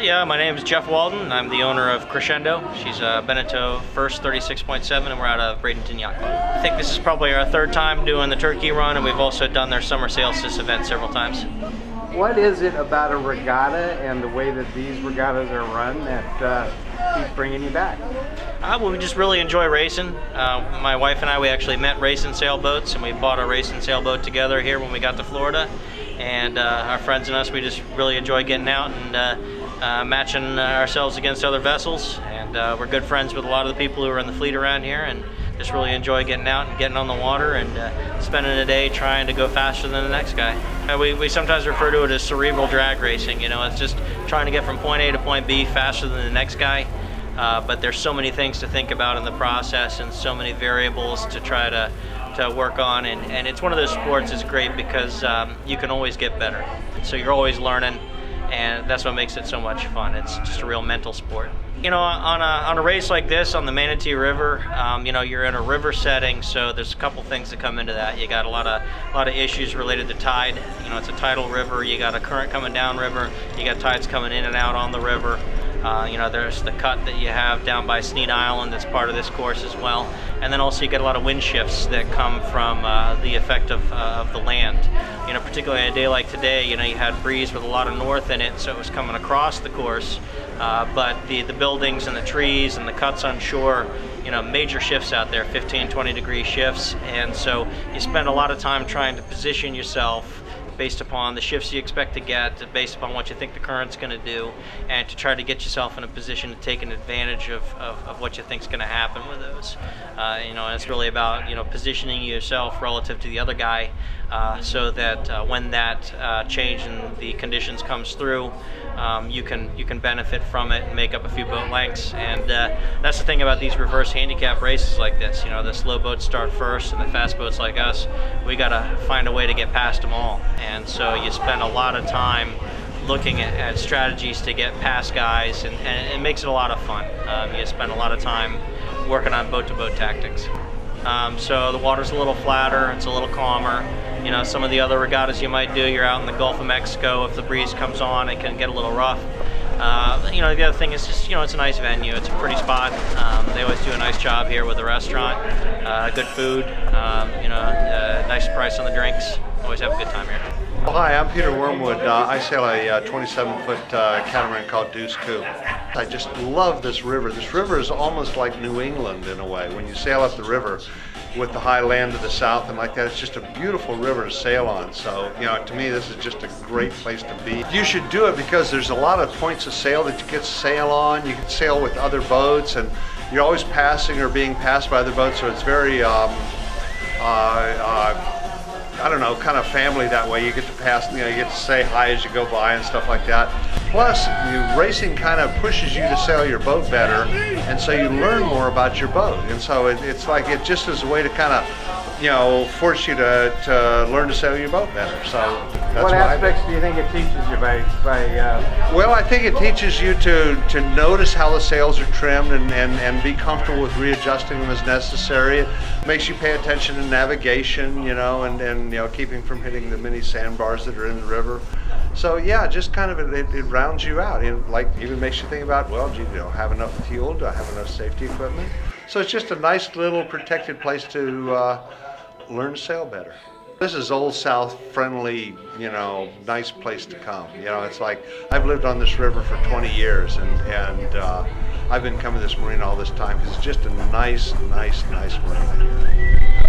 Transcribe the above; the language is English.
Yeah, my name is Jeff Walden. I'm the owner of Crescendo. She's a Beneteau First 36.7, and we're out of Bradenton Yacht Club. I think this is probably our third time doing the Turkey Run, and we've also done their summer sailboats event several times. What is it about a regatta and the way that these regattas are run that keeps bringing you back? Well, we just really enjoy racing. My wife and I, we actually met racing sailboats, and we bought a racing sailboat together here when we got to Florida. And our friends and us, we just really enjoy getting out and matching ourselves against other vessels. And we're good friends with a lot of the people who are in the fleet around here, and just really enjoy getting out and getting on the water and spending a day trying to go faster than the next guy. We sometimes refer to it as cerebral drag racing. You know, it's just trying to get from point A to point B faster than the next guy. But there's so many things to think about in the process and so many variables to try to work on, and it's one of those sports that's great because you can always get better. So you're always learning, and that's what makes it so much fun. It's just a real mental sport. You know, on a race like this on the Manatee River, you know, you're in a river setting, so there's a couple things that come into that. You got a lot of issues related to tide. You know, it's a tidal river. You got a current coming down river. You got tides coming in and out on the river. You know, there's the cut that you have down by Sneed Island that's part of this course as well. And then also you get a lot of wind shifts that come from the effect of the land. You know, particularly on a day like today, you know, you had breeze with a lot of north in it, so it was coming across the course. But the buildings and the trees and the cuts on shore, you know, major shifts out there, 15, 20 degree shifts. And so you spend a lot of time trying to position yourself based upon the shifts you expect to get, based upon what you think the current's going to do, and to try to get yourself in a position to take an advantage of what you think's going to happen with those. You know, and it's really about, you know, positioning yourself relative to the other guy so that when that change in the conditions comes through, you can benefit from it and make up a few boat lengths. And that's the thing about these reverse handicap races like this. You know, the slow boats start first, and the fast boats like us, we got to find a way to get past them all. And so you spend a lot of time looking at strategies to get past guys, and it makes it a lot of fun. You spend a lot of time working on boat-to-boat tactics. So the water's a little flatter, it's a little calmer. You know, some of the other regattas you might do, you're out in the Gulf of Mexico. If the breeze comes on, it can get a little rough. You know, the other thing is just, you know, it's a nice venue. It's a pretty spot. They always do a nice job here with the restaurant. Good food, you know, nice price on the drinks. Always have a good time here. Well, hi, I'm Peter Wormwood. I sail a 27-foot catamaran called Deuce Coupe. I just love this river. This river is almost like New England in a way. When you sail up the river with the high land to the south and like that, it's just a beautiful river to sail on. So, you know, to me, this is just a great place to be. You should do it because there's a lot of points of sail that you get to sail on. You can sail with other boats, and you're always passing or being passed by other boats, so it's very I don't know, kind of family that way. You get to pass, you know, you get to say hi as you go by and stuff like that. Plus, racing kind of pushes you to sail your boat better, and so you learn more about your boat. And so it's like it just is a way to kind of, you know, force you to learn to sail your boat better. So that's what aspects do you think it teaches you Well, I think it teaches you to notice how the sails are trimmed and be comfortable with readjusting them as necessary. It makes you pay attention to navigation, you know, and you know, keeping from hitting the many sandbars that are in the river. So yeah, just kind of it rounds you out, and like even makes you think about, well, do you know, have enough fuel? Do I have enough safety equipment? So it's just a nice little protected place to learn to sail better. This is Old South friendly, you know, nice place to come. You know, it's like I've lived on this river for 20 years, and I've been coming to this marina all this time because it's just a nice marina here.